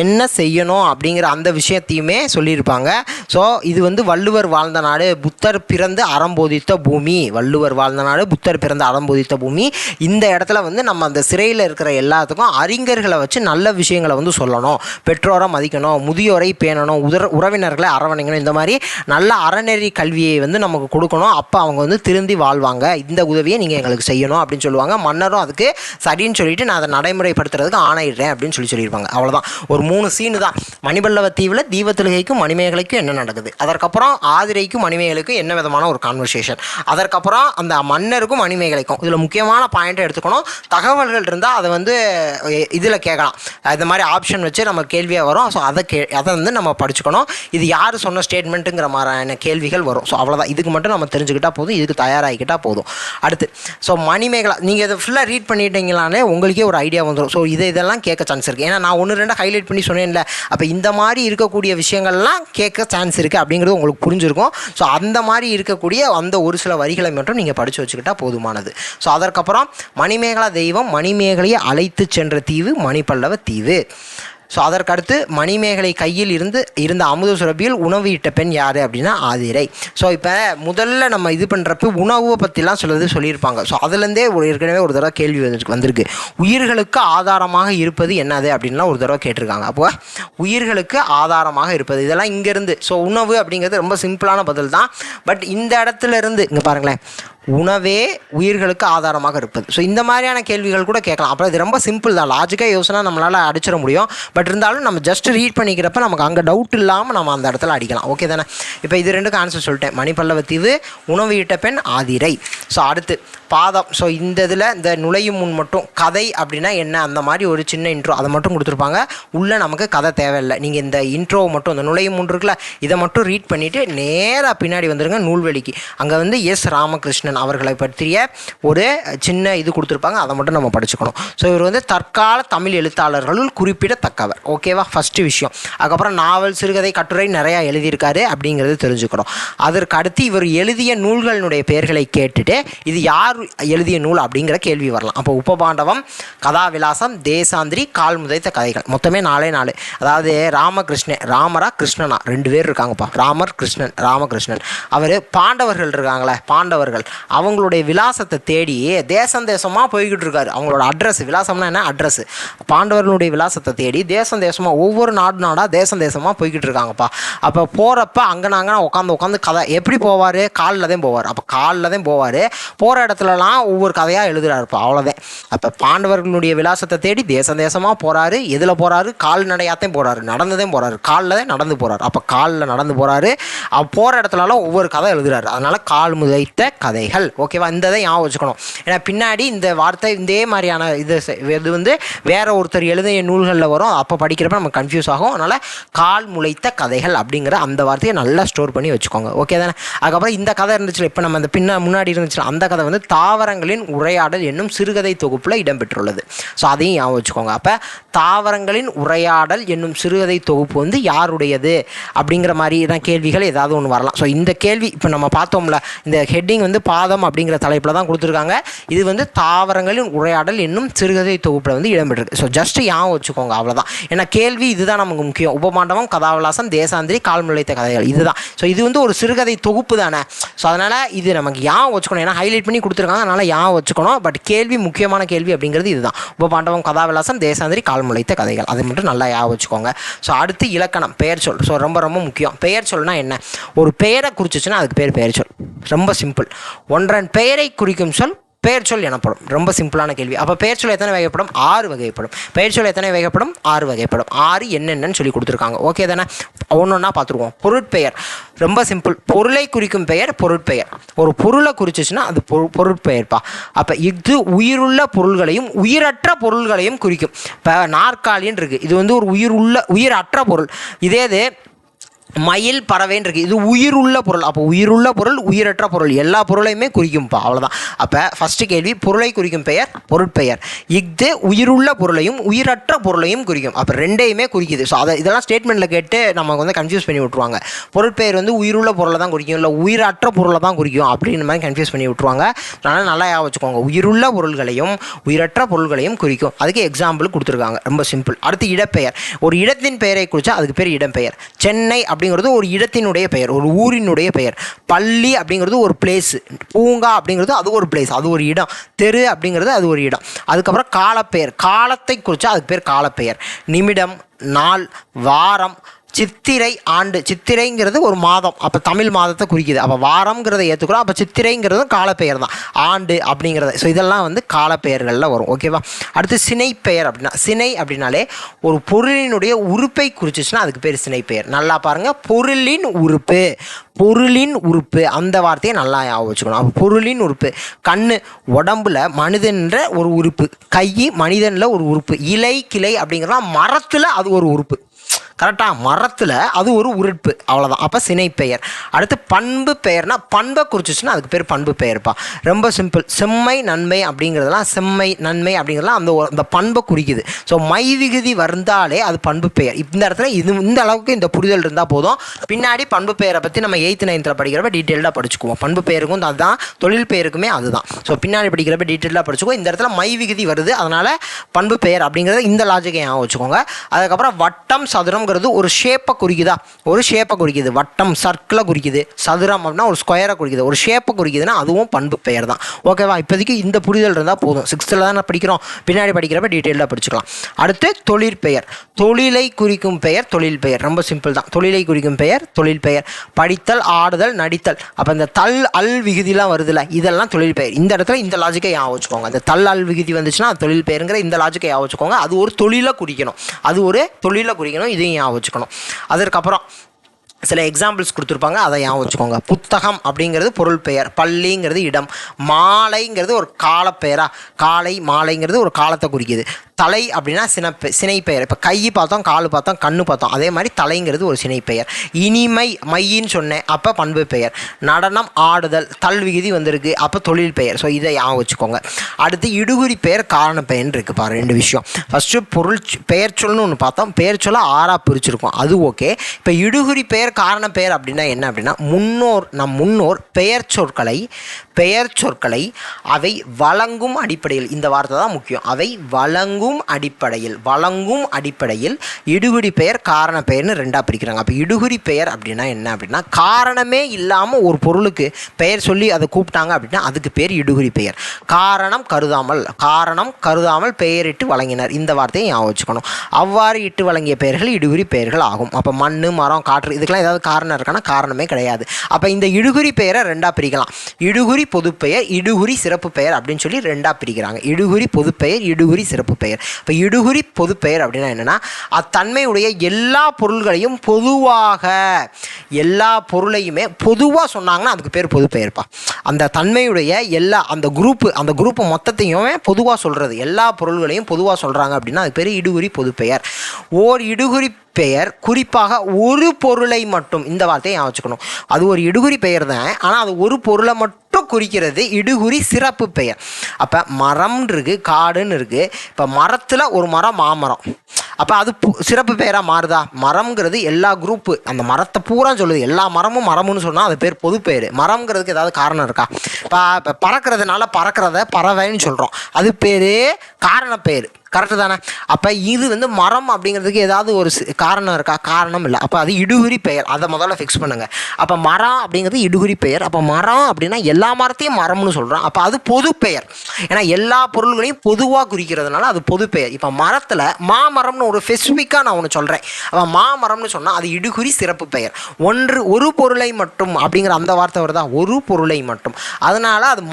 என்ன செய்யணும் அப்படிங்கிற அந்த விஷயத்தையுமே சொல்லியிருப்பாங்க. ஸோ இது வந்து வள்ளுவர் வாழ்ந்த நாடு, புத்தர் பிறந்து அறம்போதித்த பூமி. வள்ளுவர் வாழ்ந்த நாடு, புத்தர் பிறந்து அறம்போதித்த பூமி. இந்த இடத்துல வந்து நம்ம அந்த சிறையில் இருக்கிற எல்லாத்துக்கும் அறிஞர்களை வச்சு நல்ல விஷயங்களை வந்து சொல்லணும். பெற்றோரை மதிக்கணும், முதியோரை பேணணும், உறவினர்களை அரவணைக்கணும். இந்த மாதிரி நல்ல அறநெறி கல்வியை வந்து நமக்கு கொடுக்கணும். அப்போ அவங்க வந்து திருந்தி வாழ்வாங்க. இந்த உதவியை நீங்கள் எங்களுக்கு செய்யணும் அப்படின்னு சொல்லுவாங்க. மன்னரும் அதுக்கு சரின்னு சொல்லிட்டு நான் அதை நடைமுறைப்படுத்துறது ஆணையிடுறேன் அப்படின்னு சொல்லியிருப்பாங்க. அவ்வளோதான். ஒரு 3 சீனு தான். மணிபல்லவ தீவில் தீபத்திலகைக்கும் மணிமேகலைக்கும் என்ன நடக்குது, அதற்கப்புறம் ஆதிரைக்கும் மணிமேகலைக்கும் என்ன விதமான ஒரு கான்வர்சேஷன், அதற்கப்புறம் அந்த மன்னருக்கும் மணிமேகலைக்கும். இதில் முக்கியமான பாயிண்ட்டை எடுத்துக்கணும். தகவல்கள் இருந்தால் அதை வந்து இதில் கேட்கலாம். இந்த மாதிரி ஆப்ஷன் வச்சு நம்ம கேள்வியாக வரும். ஸோ அதை வந்து நம்ம படிச்சுக்கணும். இது யார் சொன்ன ஸ்டேட்மெண்ட்டுங்கிற மாதிரியான கேள்விகள் வரும். ஸோ அவ்வளோதான். இதுக்கு மட்டும் நம்ம தெரிஞ்சுக்கிட்டால் போதும், இதுக்கு தயாராகிக்கிட்டால் போதும். அடுத்து ஸோ மணிமேகலை நீங்கள் இதை ஃபுல்லாக ரீட் பண்ணிட்டீங்களானே உங்களுக்கே ஒரு ஐடியா வந்துடும். ஸோ இதெல்லாம் கேட்க சான்ஸ் இருக்குது. ஏன்னா நான் 1-2 ஹைலைட் பண்ணி சொன்னேன்ல. அப்போ இந்த மாதிரி இருக்கக்கூடிய விஷயங்கள்லாம் கேட்க சான்ஸ் இருக்குது அப்படிங்கிறது உங்களுக்கு புரிஞ்சிருக்கும். ஸோ அந்த மாதிரி இருக்கக்கூடிய அந்த ஒரு சில வரிகளை மட்டும் நீங்கள் படித்து வச்சுக்கிட்டால் போதுமானது. ஸோ அதற்கப்புறம் மணிமேகலா தெய்வம் மணிமேகலையை அழைத்து சென்ற தீவு மணிபல்லவ தீவு. ஸோ அதற்கடுத்து மணிமேகலை கையில் இருந்த அமுத சுரபியில் உணவு இட்ட பெண் யார் அப்படின்னா ஆதிரை. ஸோ இப்போ முதல்ல நம்ம இது பண்ணுறப்ப உணவை பற்றிலாம் சொல்லியிருப்பாங்க. ஸோ அதுலேருந்தே ஏற்கனவே ஒரு தடவை கேள்வி வந்திருக்கு. உயிர்களுக்கு ஆதாரமாக இருப்பது என்னது அப்படின்லாம் ஒரு தடவை கேட்டிருக்காங்க. அப்போ உயிர்களுக்கு ஆதாரமாக இருப்பது இதெல்லாம் இங்கேருந்து. ஸோ உணவு அப்படிங்கிறது ரொம்ப சிம்பிளான பதில் தான். பட் இந்த இடத்துல இருந்து இங்கே பாருங்களேன், உணவே உயிர்களுக்கு ஆதாரமாக இருப்பது. ஸோ இந்த மாதிரியான கேள்விகள் கூட கேட்கலாம். அப்புறம் இது ரொம்ப சிம்பிள் தான். லாஜிக்காக யோசனை நம்மளால் அடிச்சிட முடியும். பட் இருந்தாலும் நம்ம ஜஸ்ட் ரீட் பண்ணிக்கிறப்ப நமக்கு அங்கே டவுட் இல்லாமல் நம்ம அந்த இடத்துல அடிக்கலாம். ஓகே தானே? இப்போ இது 2க்கும் ஆன்சர் சொல்லிட்டேன். மணிபல்லவ தீவு, உணவு ஈட்ட பெண் ஆதிரை. ஸோ அடுத்து பாதம். ஸோ இந்த இதில் இந்த நுழையும் முன் மட்டும் கதை அப்படின்னா என்ன, அந்த மாதிரி ஒரு சின்ன இன்ட்ரோ அதை மட்டும் கொடுத்துருப்பாங்க. உள்ளே நமக்கு கதை தேவையில்லை. நீங்கள் இந்த இன்ட்ரோவை மட்டும், இந்த நுழையும் முன் இருக்குல்ல, இதை மட்டும் ரீட் பண்ணிவிட்டு நேராக பின்னாடி வந்துடுங்க நூல்வெளிக்கு. அங்கே வந்து எஸ் ராமகிருஷ்ணன் அவர்களை பற்றிய ஒரு சின்ன இது கொடுத்துருப்பாங்க. அதை மட்டும் நம்ம படிச்சுக்கணும். ஸோ இவர் வந்து தற்கால தமிழ் எழுத்தாளர்களுள் குறிப்பிடத்தக்கவர். ஓகேவா? ஃபஸ்ட்டு விஷயம். அதுக்கப்புறம் நாவல், சிறுகதை, கட்டுரை நிறையா எழுதியிருக்காரு அப்படிங்கிறது தெரிஞ்சுக்கணும். அதற்கு அடுத்து இவர் எழுதிய நூல்களினுடைய பெயர்களை கேட்டுட்டு இது யார் எழுதிய நூல் அப்படிங்கிற கேள்வி வரலாம். அப்போ உபபாண்டவம், கதாவிலாசம், தேசாந்திரி, கால் முதைத்த கதைகள். மொத்தமே 4. அதாவது ராமரா கிருஷ்ணனா 2 பேர் இருக்காங்கப்பா. ராமர், கிருஷ்ணன். ராமகிருஷ்ணன் அவர் பாண்டவர்கள் இருக்காங்களே, பாண்டவர்கள் அவங்களுடைய விலாசத்தை தேடி தேசமாக போய்கிட்டு இருக்காரு. அவங்களோட அட்ரஸ், விலாசம்னா என்ன, அட்ரஸ். பாண்டவர்களுடைய விலாசத்தை தேடி தேசமாக ஒவ்வொரு நாடாக தேசமாக போய்கிட்டு இருக்காங்கப்பா. அப்போ போகிறப்ப அங்கே நாங்கள் உட்காந்து கதை எப்படி போவார், காலில் தான் போவார். அப்போ காலில் தான் போவார். போகிற இடத்துலலாம் ஒவ்வொரு கதையாக எழுதுறாருப்பா. அவ்வளோதான். அப்போ பாண்டவர்களுடைய விலாசத்தை தேடி தேசமாக போகிறாரு. எதில் போகிறாரு? கால்நடையாத்தையும் போகிறாரு, நடந்ததையும் போகிறாரு, காலில் தான் நடந்து போகிறாரு. அப்போ காலில் நடந்து போகிறாரு. போகிற இடத்துலலாம் ஒவ்வொரு கதை எழுதுறாரு. அதனால் கால் முதைத்த கதைகள். ஓகேவா? இந்த இதை ஞாபகம் வச்சுக்கணும். ஏன்னா பின்னாடி இந்த வார்த்தை இதே மாதிரியான இது வந்து வேற ஒருத்தர் எழுதிய நூல்களில் வரும். அப்போ படிக்கிறப்ப நம்ம கன்ஃபியூஸ் ஆகும். அதனால் கால் முளைத்த கதைகள் அப்படிங்கிற அந்த வார்த்தையை நல்லா ஸ்டோர் பண்ணி வச்சுக்கோங்க. ஓகே தானே? அதுக்கப்புறம் இந்த கதை இருந்துச்சுல, இப்போ நம்ம அந்த முன்னாடி இருந்துச்சுல, அந்த கதை வந்து தாவரங்களின் உரையாடல் என்னும் சிறுகதை தொகுப்பில் இடம்பெற்றுள்ளது. ஸோ அதையும் ஞாபகம் வச்சுக்கோங்க. அப்போ தாவரங்களின் உரையாடல் என்னும் சிறுகதை தொகுப்பு வந்து யாருடையது அப்படிங்கிற மாதிரி தான் கேள்விகள் ஏதாவது ஒன்று வரலாம். ஸோ இந்த கேள்வி இப்போ நம்ம பார்த்தோம்ல, இந்த ஹெட்டிங் வந்து பாதம் அப்படிங்கிற தலைப்பில் தான் கொடுத்துருக்காங்க. இது வந்து தாவரங்களின் உரையாடல் என்னும் சிறுகதை தொகுப்பில் வந்து இடம்பெற்றிருக்கு. ஸோ ஜஸ்ட் ஞாபகம் வச்சுக்கோங்க, அவ்வளோதான். ஏன்னா கேள்வி இதுதான் நமக்கு முக்கியம். உபமாண்டவம், கதாவிலாசம், தேசாந்திரி, கால் முளைத்த கதைகள் இதுதான். ஸோ இது வந்து ஒரு சிறுகதை தொகுப்பு தானே. ஸோ அதனால் இது நமக்கு ஞாபகம் வச்சுக்கணும். ஏன்னா ஹைலைட் பண்ணி கொடுத்துருக்காங்க, அதனால் ஞாபகம் வச்சுக்கணும். பட் கேள்வி, முக்கியமான கேள்வி அப்படிங்கிறது இதுதான். உபமாண்டவம், கதாவிலாசம், தேசாந்திரி, கால் முளைத்த கதைகள். அதை மட்டும் நல்லா ஞாபகம் வச்சுக்கோங்க. ஸோ அடுத்து இலக்கணம், பெயர் சொல். ஸோ ரொம்ப ரொம்ப முக்கியம். பெயர் சொல்னா என்ன? ஒரு பெயரை குறிச்சிச்சுன்னா அதுக்கு பெயர் சொல். ரொம்ப சிம்பிள். ஒன்றன் பெயரை குறிக்கும் சொல் பெயர் சொல் எனப்படும். ரொம்ப சிம்பிளான கேள்வி. அப்போ பெயர் சொல் எத்தனை வகைப்படும்? 6 வகைப்படும். பெயர் சொல் எத்தனை வகைப்படும்? 6 வகைப்படும். 6 என்னென்னு சொல்லி கொடுத்துருக்காங்க. ஓகே தானே? ஒன்றா பார்த்துருவோம். பொருட்பெயர் ரொம்ப சிம்பிள். பொருளை குறிக்கும் பெயர் பொருட்பெயர். ஒரு பொருளை குறிச்சிச்சுன்னா அது பொருட்பெயர்ப்பா. அப்போ இது உயிருள்ள பொருள்களையும் உயிரற்ற பொருள்களையும் குறிக்கும். இப்போ நாற்காலின்னு இருக்குது, இது வந்து ஒரு உயிரற்ற பொருள். இதே இது மயில் பறவைன்னு இருக்குது. இது உயிருள்ள பொருள். அப்போ உயிருள்ள பொருள், உயிரற்ற பொருள், எல்லா பொருளையுமே குறிக்கும்ப்பா. அவ்வளோதான். அப்போ ஃபஸ்ட்டு கேள்வி பொருளை குறிக்கும் பெயர் பொருட்பெயர். இஃது உயிருள்ள பொருளையும் உயிரற்ற பொருளையும் குறிக்கும். அப்போ ரெண்டையுமே குறிக்குது. ஸோ இதெல்லாம் ஸ்டேட்மெண்ட்டில் கேட்டு நமக்கு வந்து கன்ஃபியூஸ் பண்ணி விட்ருவாங்க. பொருட்பெயர் வந்து உயிருள்ள பொருளை தான் குறிக்கும், இல்லை உயிரற்ற பொருளை தான் குறிக்கும் அப்படின்ற மாதிரி கன்ஃபியூஸ் பண்ணி விட்ருவாங்க. அதனால் நல்லா ஞாபகம் வச்சுக்கோங்க. உயிருள்ள பொருள்களையும் உயிரற்ற பொருள்களையும் குறிக்கும். அதுக்கு எக்ஸாம்பிள் கொடுத்துருக்காங்க. ரொம்ப சிம்பிள். அடுத்து இடப்பெயர். ஒரு இடத்தின் பெயரை குறித்தா அதுக்கு பேர் இடம்பெயர். சென்னை அப்படிங்கிறது ஒரு இடத்தினுடைய பெயர், ஒரு ஊரினுடைய பெயர். பள்ளி அப்படிங்கிறது ஒரு பிளேஸ். பூங்கா அப்படிங்கிறது அது ஒரு பிளேஸ், அது ஒரு இடம். தெரு அப்படிங்கிறது அது ஒரு இடம். அதுக்கப்புறம் காலப்பெயர். காலத்தை குறித்தா அதுக்கு பேர் காலப்பெயர். நிமிடம், நாள், வாரம், சித்திரை, ஆண்டு. சித்திரைங்கிறது ஒரு மாதம், அப்போ தமிழ் மாதத்தை குறிக்குது. அப்போ வாரம்ங்கிறத ஏற்றுக்கிறோம். அப்போ சித்திரைங்கிறதும் காலப்பெயர் தான். ஆண்டு அப்படிங்கிறத. ஸோ இதெல்லாம் வந்து காலப்பெயர்களில் வரும். ஓகேவா? அடுத்து சினைப்பெயர். அப்படின்னா சினை அப்படின்னாலே ஒரு பொருளினுடைய உறுப்பை குறிச்சிச்சுன்னா அதுக்கு பேர் சினைப்பெயர். நல்லா பாருங்கள், பொருளின் உறுப்பு, பொருளின் உறுப்பு, அந்த வார்த்தையை நல்லா ஞாபகம் வச்சுக்கணும். அப்போ பொருளின் உறுப்பு. கண்ணு உடம்புல மனிதன்ற ஒரு உறுப்பு, கை மனிதனில் ஒரு உறுப்பு, இலை கிளை அப்படிங்கிறதா மரத்தில் அது ஒரு உறுப்பு. கரெக்டாக? மரத்தில் அது ஒரு உறுப்பு. அவ்வளோதான். அப்போ சினைப்பெயர். அடுத்து பண்பு பெயர்னா பண்பை குறிச்சிச்சுன்னா அதுக்கு பேர் பண்பு பெயர்ப்பா. ரொம்ப சிம்பிள். செம்மை நன்மை அப்படிங்கிறதுலாம், செம்மை நன்மை அப்படிங்கிறதுலாம் அந்த பண்பை குறிக்குது. ஸோ மை விகுதி வந்தாலே அது பண்பு பெயர். இந்த இடத்துல இந்த அளவுக்கு இந்த புரிதல் இருந்தால் போதும். பின்னாடி பண்பு பெயரை பற்றி நம்ம 8th 9th படிக்கிறப்ப டீட்டெயில்டாக படிச்சுக்குவோம். பண்பு பெயருக்கும் அதுதான், தொழில் பெயருக்குமே அதுதான். ஸோ பின்னாடி படிக்கிறப்ப டீட்டெயிலாக படிச்சுக்குவோம். இந்த இடத்துல மை விகுதி வருது, அதனால் பண்பு பெயர் அப்படிங்கிறத இந்த லாஜிக்கை ஞாபகம் வச்சுக்கோங்க. அதுக்கப்புறம் வட்டம் சதுரம் ஒரு ஷேப்பை குறிக்குதா? ஒரு ஷேப்பை குறிக்குது. வட்டம் சர்க்கிளை குறிக்குது. சதுரம் அப்படின்னா ஒரு ஸ்கொயரை குறிக்குது. ஒரு ஷேப்பை குறிக்குதுன்னா அதுவும் பண்பு பெயர் தான். ஓகேவா? இப்போதைக்கு இந்த புரிதல் இருந்தால் போதும். 6th தான் படிக்கிறோம். பின்னாடி படிக்கிறப்ப டீட்டெயிலாக படிச்சுக்கலாம். அடுத்து தொழிற்பெயர். தொழிலை குறிக்கும் பெயர் தொழில் பெயர். ரொம்ப சிம்பிள் தான். தொழிலை குறிக்கும் பெயர் தொழில் பெயர். படித்தல், ஆடுதல், நடித்தல். அப்போ இந்த தல் அல் விகுதிலாம் வருதுல்ல, இதெல்லாம் தொழில் பெயர். இந்த இடத்துல இந்த லாஜிக்கை ஞாபகம் வச்சுக்கோங்க. அந்த தல் அல் விகுதி வந்துச்சுன்னா தொழில் பெயருங்கிற இந்த லாஜிக்கை ஞாபகம் வச்சுக்கோங்க. அது ஒரு தொழிலை குறிக்கணும். அது ஒரு தொழிலை குறிக்கணும். இதையும் ஞாபகம் வச்சுக்கணும். அதற்கப்புறம் சில எக்ஸாம்பிள்ஸ் கொடுத்துருப்பாங்க, அதை ஞாபகம் வச்சுக்கோங்க. புத்தகம் அப்படிங்கிறது பொருள் பெயர். பள்ளிங்கிறது இடம். மாலைங்கிறது ஒரு காலப்பெயரா. காலை மாலைங்கிறது ஒரு காலத்தை குறிக்குது. தலை அப்படின்னா சினைப்பெயர். இப்போ கை பார்த்தோம், கால் பார்த்தோம், கண்ணு பார்த்தோம். அதே மாதிரி தலைங்கிறது ஒரு சினைப்பெயர். இனிமை மையின்னு சொன்னேன், அப்போ பண்பு பெயர். நடனம், ஆடுதல், தல் விகுதி வந்திருக்கு, அப்போ தொழில் பெயர். ஸோ இதை ஞாபகம் வச்சுக்கோங்க. அடுத்து இடுகுறி பெயர் காரண பெயர்னு இருக்குது பாரு. 2 விஷயம். ஃபஸ்ட்டு பொருள் பெயர் சொல்லணும்னு ஒன்று பார்த்தோம். பெயர் சொல்ல 6 பிரிச்சிருக்கோம், அது ஓகே. இப்போ இடுகுறி பெயர் காரண பெயர் அப்படின்னா என்ன அப்படின்னா, நம் முன்னோர் பெயர் சொற்களை அவை வழங்கும் அடிப்படையில், இந்த வார்த்தை தான் முக்கியம், அவை வழங்கும் அடிப்படையில் இடுகுறி பெயர் காரண பெயர்னு 2 பிரிக்கிறாங்க. அப்போ இடுகுறி பெயர் அப்படின்னா என்ன அப்படின்னா, காரணமே இல்லாமல் ஒரு பொருளுக்கு பெயர் சொல்லி அதை கூப்பிட்டாங்க அப்படின்னா அதுக்கு பேர் இடுகுறி பெயர். காரணம் கருதாமல் பெயரிட்டு வழங்கினர், இந்த வார்த்தையை ஞாபகம் வச்சுக்கணும். அவ்வாறு இட்டு வழங்கிய பெயர்கள் இடுகுறி பெயர்கள் ஆகும். அப்போ மண், மரம், காற்று, இதுக்கெல்லாம் ஏதாவது காரணம் இருக்கான்னா காரணமே கிடையாது. அப்போ இந்த இடுகுறி பெயரை 2 பிரிக்கலாம். இடுகுறி பொதுப்பெயர், இடுகுறி சிறப்பு பெயர் அப்படின்னு சொல்லி 2 பிரிக்கிறாங்க. இடுகுறி பொதுப்பெயர், இடுகுறி சிறப்பு பெயர். இப்போ இடுகுறி பொதுப்பெயர் அப்படின்னா என்னென்னா, அத்தன்மையுடைய எல்லா பொருள்களையும் எல்லா பொருளையுமே பொதுவாக சொன்னாங்கன்னா அதுக்கு பேர் பொதுப்பெயர்ப்பா. அந்த தன்மையுடைய அந்த குரூப்பு மொத்தத்தையும் பொதுவாக சொல்கிறது, எல்லா பொருள்களையும் பொதுவாக சொல்கிறாங்க அப்படின்னா அதுக்கு பேர் இடுகுறி பொதுப்பெயர். ஓர் இடுகுறி பெயர் குறிப்பாக ஒரு பொருளை மட்டும், இந்த வார்த்தையை ஞாபகம் வச்சுக்கணும். அது ஒரு இடுகுறி பெயர் தான், ஆனால் அது ஒரு பொருளை மட்டும் குறிக்கிறது இடுகுறி சிறப்பு பெயர். அப்போ மரம்னு இருக்குது, காடுன்னு இருக்குது. இப்போ மரத்தில் ஒரு மரம் மாமரம், அப்போ அது சிறப்பு பெயராக மாறுதா? மரம்ங்கிறது எல்லா குரூப்பு, அந்த மரத்தை பூரா சொல்லுது. எல்லா மரம்னு சொன்னால் அது பேர் பொது பெயர். மரம்ங்கிறதுக்கு ஏதாவது காரணம் இருக்கா? இப்போ பறக்கிறதுனால பறக்கிறத பறவைன்னு சொல்கிறோம், அது பேர் காரண பெயர். கரெக்டு தானே? அப்போ இது வந்து மரம் அப்படிங்கிறதுக்கு ஏதாவது ஒரு காரணம் இருக்கா? காரணம் இல்லை. அப்போ அது இடுகுறி பெயர். அதை முதல்ல ஃபிக்ஸ் பண்ணுங்கள். அப்போ மரம் அப்படிங்கிறது இடுகுறி பெயர். அப்போ மரம் அப்படின்னா எல்லா மரத்தையும் மரம்னு சொல்கிறோம். அப்போ அது பொது பெயர். ஏன்னா எல்லா பொருள்களையும் பொதுவாக குறிக்கிறதுனால அது பொது பெயர். இப்போ மரத்தில் மாமரம்னு ஒரு ஸ்பெசிஃபிக்காக நான் ஒன்று சொல்கிறேன். அப்போ மாமரம்னு சொன்னால் அது இடுகுறி சிறப்பு பெயர். ஒரு பொருளை மட்டும் அப்படிங்கிற அந்த வார்த்தை வருதா? ஒரு பொருளை மட்டும், அதனால் அது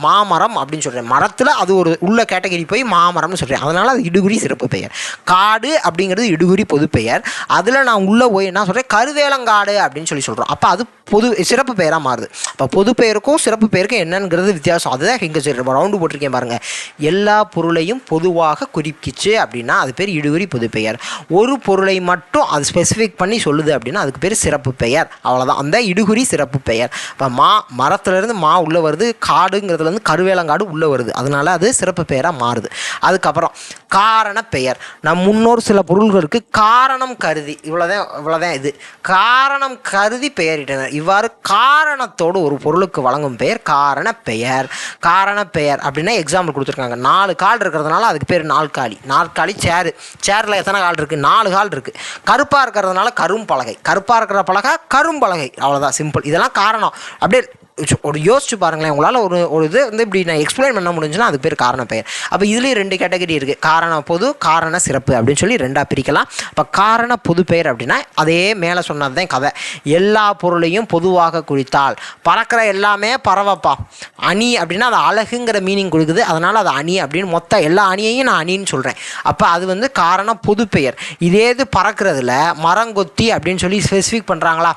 மாமரம் அப்படின்னு சொல்கிறேன். மரத்தில் அது ஒரு உள்ள கேட்டகரி போய் மாமரம்னு சொல்கிறேன், அதனால் அது இடுகுறி சிறப்பு பெயர். காடு அப்படிங்கிறது இடுகுறி பொது பெயர். அதில் நான் உள்ளே போய் என்ன சொல்கிறேன்? கருவேலங்காடு அப்படின்னு சொல்கிறோம். அப்போ அது சிறப்பு பெயராக மாறுது. அப்போ பொது பெயருக்கும் சிறப்பு பெயருக்கும் என்னங்கிறது வித்தியாசம். அதுதான் இங்கே ரவுண்டு போட்டிருக்கேன் பாருங்கள். எல்லா பொருளையும் பொதுவாக குறிப்பிச்சு அப்படின்னா அது பேர் இடுகுறி பொது பெயர். ஒரு பொருளை மட்டும் அது ஸ்பெசிஃபிக் பண்ணி சொல்லுது அப்படின்னா அதுக்கு பேர் சிறப்பு பெயர். அவ்வளோதான், அந்த இடுகுறி சிறப்பு பெயர். இப்போ மரத்துலேருந்து உள்ளே வருது, காடுங்கிறதுலேருந்து கருவேலங்காடு உள்ளே வருது, அதனால அது சிறப்பு பெயராக மாறுது. அதுக்கப்புறம் காரண பெயர். நம் முன்னோர் சில பொருள்களுக்கு காரணம் கருதி இவ்வளோதான் இது காரணம் கருதி பெயரிட்டனர். இவ்வாறு காரணத்தோடு ஒரு பொருளுக்கு வழங்கும் பெயர் காரண பெயர். காரண பெயர் அப்படின்னா எக்ஸாம்பிள் கொடுத்துருக்காங்க. 4 கால் இருக்கிறதுனால அதுக்கு பேர் நாற்காலி. சேரில் எத்தனை கால் இருக்குது? 4 கால் இருக்குது. கருப்பாக இருக்கிறதுனால கரும்பலகை. கருப்பாக இருக்கிற பலகை கரும்பலகை. அவ்வளோதான், சிம்பிள். இதெல்லாம் காரணம். அப்படியே யோசிச்சு பாருங்களேன். உங்களால் ஒரு இது இப்படி நான் எக்ஸ்பிளைன் பண்ண முடிஞ்சுன்னா அது பேர் காரண பெயர். அப்போ இதுலேயும் 2 கேட்டகரி இருக்குது, காரண பொது, காரண சிறப்பு அப்படின்னு சொல்லி 2ஆக பிரிக்கலாம். இப்போ காரண பொது பெயர் அப்படின்னா அதே மேலே சொன்னது தான் கதை. எல்லா பொருளையும் பொதுவாக குறித்தால் பறக்கிற எல்லாமே பறவைப்பா. அணி அப்படின்னா அது அழகுங்கிற மீனிங் கொடுக்குது, அதனால் அது அணி அப்படின்னு மொத்த எல்லா அணியையும் நான் அணின்னு சொல்கிறேன். அப்போ அது காரண பொது பெயர். இதே இது பறக்கிறதுல மரங்கொத்தி அப்படின்னு சொல்லி ஸ்பெசிஃபிக் பண்ணுறாங்களா?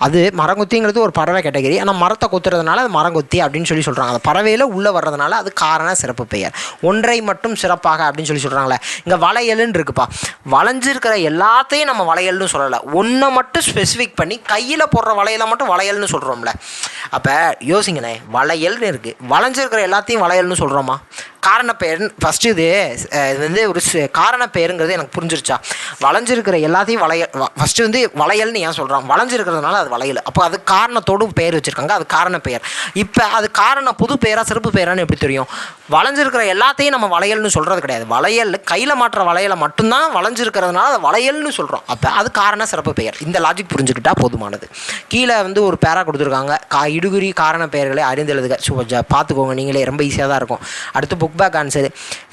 அது மரங்கொத்திங்கிறது ஒரு பறவை கேட்டகரி, ஆனால் மரத்தை கொத்துறதுனால அது மரங்கொத்தி அப்படின்னு சொல்லி சொல்கிறாங்க. அந்த பறவையில் உள்ளே வர்றதுனால அது காரண சிறப்பு பெயர். ஒன்றை மட்டும் சிறப்பாக அப்படின்னு சொல்லி சொல்கிறாங்களே. இங்கே வளையல்னு இருக்குப்பா. வளைஞ்சிருக்கிற எல்லாத்தையும் நம்ம வளையல்னு சொல்லலை, ஒன்றை மட்டும் ஸ்பெசிஃபிக் பண்ணி கையில் போடுற வளையலை மட்டும் வளையல்னு சொல்கிறோம்ல. அப்போ யோசிங்கண்ணே, வளையல்னு இருக்குது, வளைஞ்சிருக்கிற எல்லாத்தையும் வளையல்னு சொல்கிறோமா? காரண பெயர் ஃபஸ்ட்டு இது ஒரு காரண பெயருங்கிறது எனக்கு புரிஞ்சிருச்சா? வளைஞ்சிருக்கிற எல்லாத்தையும் ஃபஸ்ட்டு வளையல்னு ஏன் சொல்கிறான்? வளைஞ்சிருக்கிறதுனால அது வளையல். அப்போ அது காரணத்தோடு பெயர் வச்சுருக்காங்க, அது காரண பெயர். இப்போ அது காரண புது பெயராக சிறப்பு பெயரான்னு எப்படி தெரியும்? வளைஞ்சிருக்கிற எல்லாத்தையும் நம்ம வளையல்னு சொல்கிறது கிடையாது. வளையல் கையில் மாற்ற வளையலை மட்டும்தான் வளைஞ்சிருக்கிறதுனால அது வளையல்னு சொல்கிறோம். அப்போ அது காரண சிறப்பு பெயர். இந்த லாஜிக் புரிஞ்சுக்கிட்டால் போதுமானது. கீழே ஒரு பேரா கொடுத்துருக்காங்க, இடுகுறி காரண பெயர்களை அறிந்து எழுதுக. பார்த்துக்கோங்க, நீங்களே ரொம்ப ஈஸியாக தான் இருக்கும். அடுத்து புக் பேக் ஆன்சர்.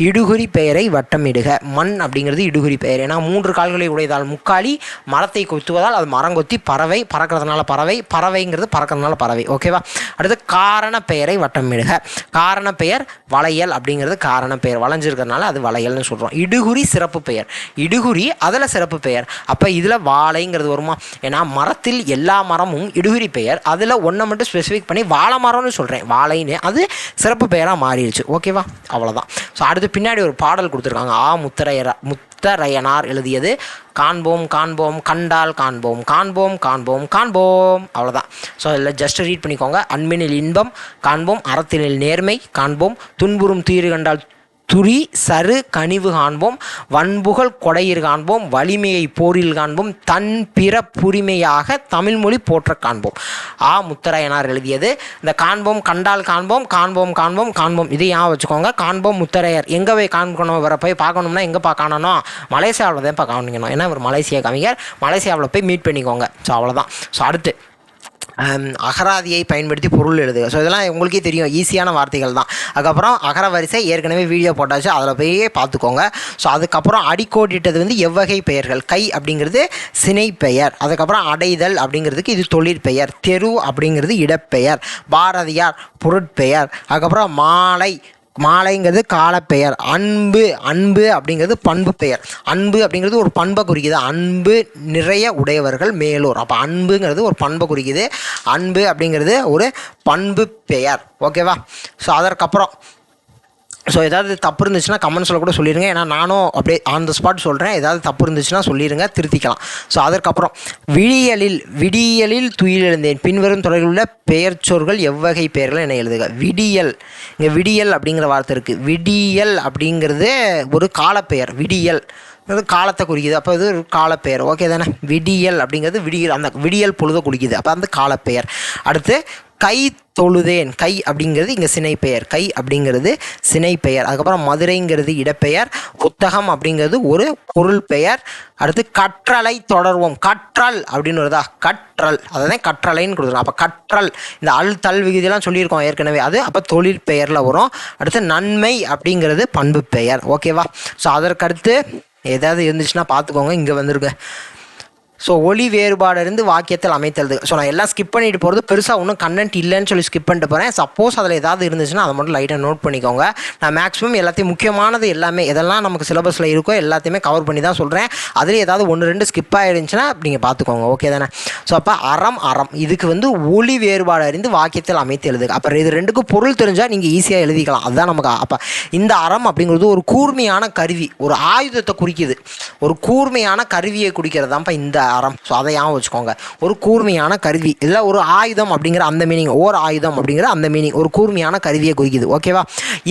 இடுகுறி பெயரை வட்டமிடுக. மண் அப்படிங்கிறது இடுகுறி பெயர். ஏன்னா 3 கால்களை உடையதால் முக்காலி, மரத்தை கொத்துவதால் அது மரங்கொத்தி, பறவை பறக்கிறதுனால பறவைங்கிறது பறக்கிறதுனால பறவை. ஓகேவா? அடுத்து காரண பெயரை வட்டமிடுக. காரண பெயர் வளையல் அப்படிங்கிறது காரண பெயர், வளைஞ்சிருக்கிறதுனால அது வளையல்னு சொல்கிறோம். இடுகுறி சிறப்பு பெயர். இடுகுறி அதில் சிறப்பு பெயர். அப்போ இதில் வாழைங்கிறது வருமா? ஏன்னா மரத்தில் எல்லா மரமும் இடுகுறி பெயர், அதில் ஒன்றை மட்டும் ஸ்பெசிஃபிக் பண்ணி வாழை மரம்னு சொல்கிறேன், வாழைன்னு, அது சிறப்பு பெயராக மாறிடுச்சு. ஓகேவா? அவ்வளோதான். ஸோ அடுத்து பின்னாடி ஒரு பாடல் கொடுத்துருக்காங்க. முத்தரையனார் எழுதியது. காண்போம் காண்போம் கண்டால் காண்போம் காண்போம் காண்போம் காண்போம். அவ்வளோதான். ஸோ இதில் ஜஸ்ட் ரீட் பண்ணிக்கோங்க. அன்பினில் இன்பம் காண்போம், அறத்தினில் நேர்மை காண்போம், துன்புறும் தீரு கண்டால் துரி சரு கனிவு காண்போம், வன்புகழ் கொடையிர் காண்போம், வலிமையை போரில் காண்போம், தன் பிற புரிமையாக தமிழ்மொழி போற்ற காண்போம். முத்தரையனார் எழுதியது. இந்த காண்போம் கண்டால் காண்போம் காண்போம் காண்போம் காண்போம் இது ஏன் வச்சுக்கோங்க. காண்போம் முத்தரையர் எங்கே போய் காண்பணும்? வர போய் பார்க்கணும்னா எங்கேப்பா காணணும்? மலேசியாவில் தான்ப்பா காணிக்கணும். ஏன்னா ஒரு மலேசியா கவிஞர், மலேசியாவில் போய் மீட் பண்ணிக்கோங்க. ஸோ அவ்வளோதான். ஸோ அடுத்து அகராதியை பயன்படுத்தி பொருள் எழுதுக. ஸோ இதெல்லாம் உங்களுக்கே தெரியும், ஈஸியான வார்த்தைகள் தான். அதுக்கப்புறம் அகர வரிசை ஏற்கனவே வீடியோ போட்டாச்சு, அதில் போய் பார்த்துக்கோங்க. ஸோ அதுக்கப்புறம் அடிக்கோடிட்டது எவ்வகை பெயர்கள். கை அப்படிங்கிறது சினை பெயர். அதுக்கப்புறம் அடைதல் அப்படிங்கிறதுக்கு இது தொழிற்பெயர். தெரு அப்படிங்கிறது இடப்பெயர். பாரதியார் பொருட்பெயர். அதுக்கப்புறம் மாலைங்கிறது காலப்பெயர். அன்பு அப்படிங்கிறது பண்பு பெயர். அன்பு அப்படிங்கிறது ஒரு பண்பை குறிக்குது. அன்பு நிறைய உடையவர்கள் மேலோர். அப்போ அன்புங்கிறது ஒரு பண்பை குறிக்குது. அன்பு அப்படிங்கிறது ஒரு பண்பு பெயர். ஓகேவா? ஸோ அதற்கப்புறம் ஏதாவது தப்பு இருந்துச்சுன்னா கமெண்ட்ஸில் கூட சொல்லிடுங்க. ஏன்னா நானும் அப்படியே ஆன் த ஸ்பாட் சொல்கிறேன். ஏதாவது தப்பு இருந்துச்சுன்னா சொல்லிடுங்க, திருத்திக்கலாம். ஸோ அதற்கப்புறம் விடியலில் துயிலெழுந்தேன். பின்வரும் தொடரில் உள்ள பெயர் சொற்கள் எவ்வகை பெயர்கள் என எழுதுக. விடியல், இங்கே விடியல் அப்படிங்கிற வார்த்தை இருக்குது. விடியல் அப்படிங்கிறது ஒரு காலப்பெயர். விடியல் காலத்தை குறிக்குது. அப்போ இது ஒரு காலப்பெயர். ஓகே தானே? விடியல் அப்படிங்கிறது அந்த விடியல் பொழுதை குறிக்குது. அப்போ அந்த காலப்பெயர். அடுத்து கை தொழுதேன். கை அப்படிங்கிறது இங்கே சினை பெயர். கை அப்படிங்கிறது சினை பெயர். அதுக்கப்புறம் மதுரைங்கிறது இடப்பெயர். புத்தகம் அப்படிங்கிறது ஒரு பொருள் பெயர். அடுத்து கற்றலை தொடர்வோம். கற்றல் அப்படின்னு வருதா? கற்றல், அதான் கற்றலைன்னு கொடுத்துருவோம். அப்போ கற்றல், இந்த தல் விகுதியெல்லாம் சொல்லியிருக்கோம் ஏற்கனவே, அது அப்போ தொழில் பெயரில் வரும். அடுத்து நன்மை அப்படிங்கிறது பண்பு பெயர். ஓகேவா? ஸோ அதற்கடுத்து ஏதாவது இருந்துச்சுன்னா பார்த்துக்கோங்க, இங்கே வந்துருங்க. ஸோ ஒலி வேறுபாடு இருந்து வாக்கியத்தில் அமைத்தது. ஸோ நான் எல்லாம் ஸ்கிப் பண்ணிட்டு போகிறது, பெருசாக ஒன்றும் கண்டென்ட் இல்லைன்னு சொல்லி ஸ்கிப் பண்ணிட்டு போகிறேன். சப்போஸ் அதில் ஏதாவது இருந்துச்சுன்னா அதை மட்டும் லைட்டாக நோட் பண்ணிக்கோங்க. நான் மேக்ஸிமம் எல்லாத்தையும் முக்கியமானது எல்லாமே எதெல்லாம் நமக்கு சிலபஸில் இருக்கோ எல்லாத்தையுமே கவர் பண்ணி தான் சொல்கிறேன். அதில் ஏதாவது 1-2 ஸ்கிப் ஆகிருந்துச்சுன்னா நீங்கள் பார்த்துக்கோங்க. ஓகே தானே? ஸோ அப்போ அறம் அறம் இதுக்கு வந்து ஒளி வேறுபாடு அறிந்து வாக்கியத்தில் அமைத்து எழுதுக. அப்புறம் இது ரெண்டுக்கும் பொருள் தெரிஞ்சால் நீங்கள் ஈஸியாக எழுதிக்கலாம். அதுதான் நமக்கு. அப்போ இந்த அறம் அப்படிங்கிறது ஒரு கூர்மையான கருவி, ஒரு ஆயுதத்தை குறிக்குது. ஒரு கூர்மையான கருவியை குறிக்கிறது தான்ப்பா இந்த அறம். ஸோ அதை ஞாபகம் வச்சுக்கோங்க. ஒரு கூர்மையான கருவி இதில் ஒரு ஆயுதம் அப்படிங்கிற அந்த மீனிங், ஓர் ஆயுதம் அப்படிங்கிற அந்த மீனிங், ஒரு கூர்மையான கருவியை குறிக்குது. ஓகேவா?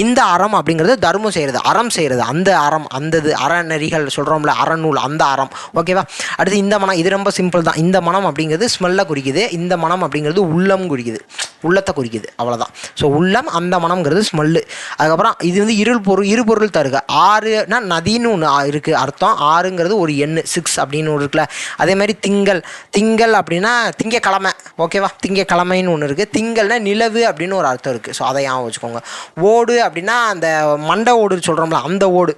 இந்த அறம் அப்படிங்கிறது தர்மம் செய்கிறது, அறம் செய்கிறது. அந்த அறம், அந்த அறநெறிகள் சொல்கிறோம்ல, அறநூல், அந்த அறம். ஓகேவா? அடுத்து இந்த மனம், இது ரொம்ப சிம்பிள் தான். இந்த மனம் அப்படிங்கிறது ஸ்மெல்லை குறிக்குது. இந்த மனம் அப்படிங்கிறது உள்ளம் குறிக்குது, உள்ளத்தை குறிக்குது. அவ்வளோதான். ஸோ உள்ளம், அந்த மனம்ங்கிறது ஸ்மெல்லு. அதுக்கப்புறம் இது வந்து இரு பொருள் தருக. ஆறுனா நதின்னு ஒன்று இருக்குது அர்த்தம். ஆறுங்கிறது ஒரு எண்ணு, 6 அப்படின்னு ஒன்று இருக்குல்ல. அதே மாதிரி திங்கள், திங்கள் அப்படின்னா திங்கக்கிழமை. ஓகேவா? திங்கக்கிழமைன்னு ஒன்று இருக்குது. திங்கள்னா நிலவு அப்படின்னு ஒரு அர்த்தம் இருக்குது. ஸோ அதை ஞாபகம் வச்சுக்கோங்க. ஓடு அப்படின்னா அந்த மண்டை ஓடு சொல்கிறோம்ல, அந்த ஓடு,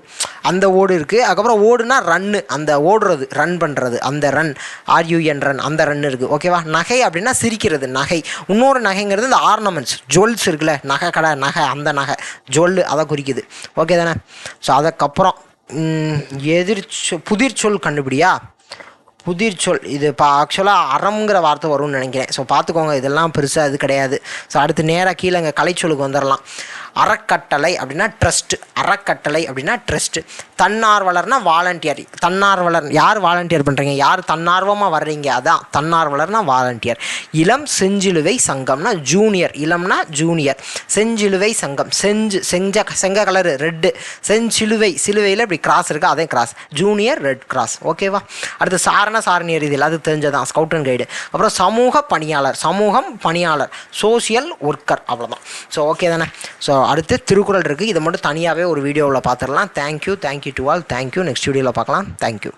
அந்த ஓடு இருக்குது. அதுக்கப்புறம் ஓடுனா ரன்னு, அந்த ஓடுறது, ரன் பண்ணுறது, அந்த ரன், RUN ரன், அந்த ரன் இருக்குது. ஓகேவா? நகை அப்படின்னா சிரிக்கிறது, நகை. இன்னொரு நகைங்கிறது இந்த ஆர்னமெண்ட்ஸ், ஜுவல்ஸ் இருக்குல்ல, நகை கடை, நகை, அந்த நகை, ஜுவல், அதை குறிக்குது. ஓகே தானே? ஸோ அதுக்கப்புறம் புதிர்ச்சொல் கண்டுபிடியா. புதிர்ச்சொல் இது இப்போ ஆக்சுவலாக அறம்ங்கிற வார்த்தை வரும்னு நினைக்கிறேன். ஸோ பார்த்துக்கோங்க, இதெல்லாம் பெருசாக இது கிடையாது. ஸோ அடுத்து நேராக கீழே இங்கே கலைச்சொலுக்கு வந்துடலாம். அறக்கட்டளை அப்படின்னா ட்ரஸ்ட், அறக்கட்டளை அப்படின்னா ட்ரஸ்ட். தன்னார்வலர்னா வாலண்டியர். தன்னார்வலர் யார் வாலண்டியர் பண்ணுறீங்க, யார் தன்னார்வமாக வர்றீங்க, அதான் தன்னார்வலர்னா வாலண்டியர். இளம் செஞ்சிலுவை சங்கம்னா ஜூனியர், இளம்னா ஜூனியர். செஞ்சிலுவை சங்கம், செங்க கலரு ரெட்டு, செஞ்சிலுவை, சிலுவையில் இப்படி கிராஸ் இருக்குது, அதே கிராஸ், ஜூனியர் ரெட் கிராஸ். ஓகேவா? அடுத்து சாரண சாரணியர், இது எல்லாத்துக்கும் தெரிஞ்சதான், ஸ்கவுட் அண்ட் கைடு. அப்புறம் சமூக பணியாளர், சமூகம் பணியாளர், சோசியல் ஒர்க்கர். அவ்வளோதான். ஸோ ஓகே தானே? ஸோ அடுத்து திருக்குறள் இருக்குது. இதை மட்டும் தனியாகவே ஒரு வீடியோவில் பார்த்துடலாம். Thank you to all. Thank you. Next வீடியோவில் பார்க்கலாம். தேங்க்யூ.